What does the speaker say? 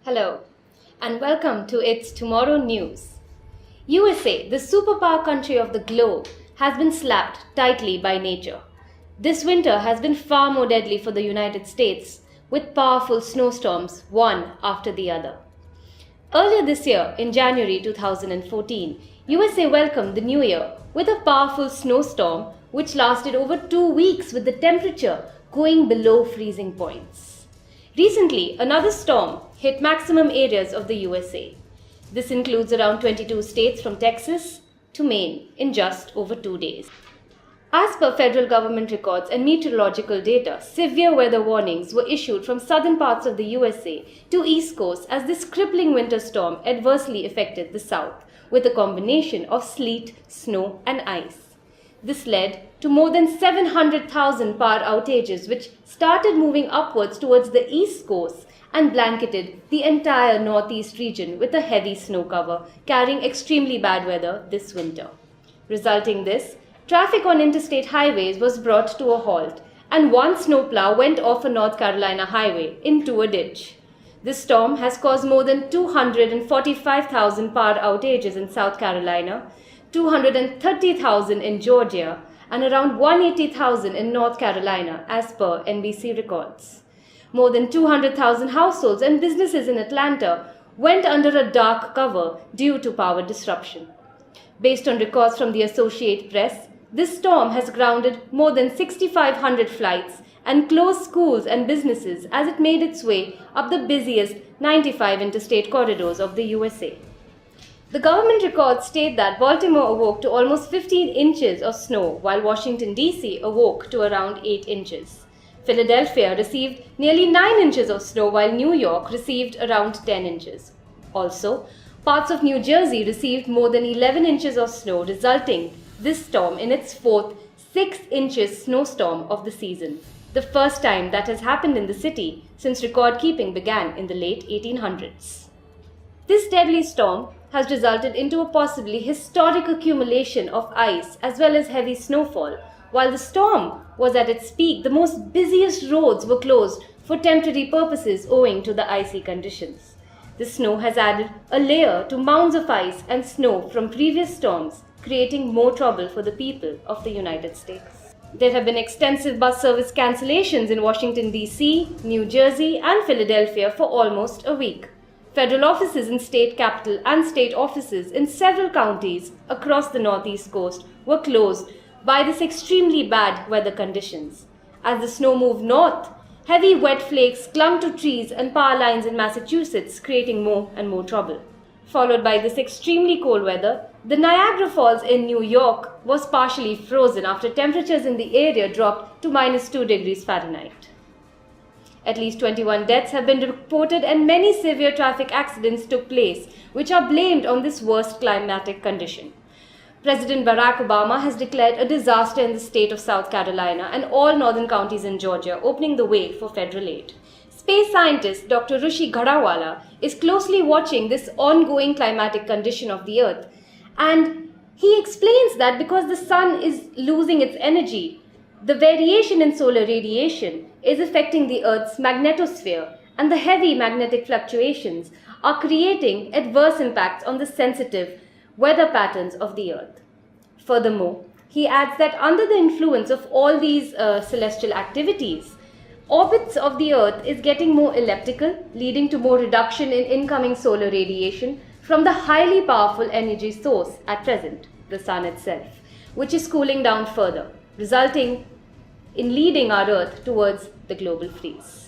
Hello, and welcome to It's Tomorrow News. USA, the superpower country of the globe, has been slapped tightly by nature. This winter has been far more deadly for the United States, with powerful snowstorms one after the other. Earlier this year, in January 2014, USA welcomed the new year with a powerful snowstorm which lasted over 2 weeks with the temperature going below freezing points. Recently, another storm hit maximum areas of the USA. This includes around 22 states from Texas to Maine in just over 2 days. As per federal government records and meteorological data, severe weather warnings were issued from southern parts of the USA to East Coast as this crippling winter storm adversely affected the south with a combination of sleet, snow and ice. This led to more than 700,000 power outages which started moving upwards towards the east coast and blanketed the entire northeast region with a heavy snow cover, carrying extremely bad weather this winter. Resulting this, traffic on interstate highways was brought to a halt and one snowplow went off a North Carolina highway into a ditch. This storm has caused more than 245,000 power outages in South Carolina, 230,000 in Georgia, and around 180,000 in North Carolina as per NBC records. More than 200,000 households and businesses in Atlanta went under a dark cover due to power disruption. Based on records from the Associated Press, this storm has grounded more than 6,500 flights and closed schools and businesses as it made its way up the busiest 95 interstate corridors of the USA. The government records state that Baltimore awoke to almost 15 inches of snow, while Washington, D.C. awoke to around 8 inches. Philadelphia received nearly 9 inches of snow, while New York received around 10 inches. Also, parts of New Jersey received more than 11 inches of snow, resulting this storm in its fourth 6 inches snowstorm of the season, the first time that has happened in the city since record keeping began in the late 1800s. This deadly storm has resulted into a possibly historic accumulation of ice as well as heavy snowfall. While the storm was at its peak, the most busiest roads were closed for temporary purposes owing to the icy conditions. The snow has added a layer to mounds of ice and snow from previous storms, creating more trouble for the people of the United States. There have been extensive bus service cancellations in Washington, D.C., New Jersey, and Philadelphia for almost a week. Federal offices in state capital and state offices in several counties across the northeast coast were closed by this extremely bad weather conditions. As the snow moved north, heavy wet flakes clung to trees and power lines in Massachusetts, creating more and more trouble. Followed by this extremely cold weather, the Niagara Falls in New York was partially frozen after temperatures in the area dropped to -2 degrees Fahrenheit. At least 21 deaths have been reported and many severe traffic accidents took place, which are blamed on this worst climatic condition. President Barack Obama has declared a disaster in the state of South Carolina and all northern counties in Georgia, opening the way for federal aid. Space scientist Dr.Rushi is closely watching this ongoing climatic condition of the Earth, and he explains that because the sun is losing its energy, the variation in solar radiation is affecting the Earth's magnetosphere, and the heavy magnetic fluctuations are creating adverse impacts on the sensitive weather patterns of the Earth. Furthermore, he adds that under the influence of all these celestial activities, orbits of the Earth is getting more elliptical, leading to more reduction in incoming solar radiation from the highly powerful energy source at present, the sun itself, which is cooling down further, resulting in leading our Earth towards the global freeze.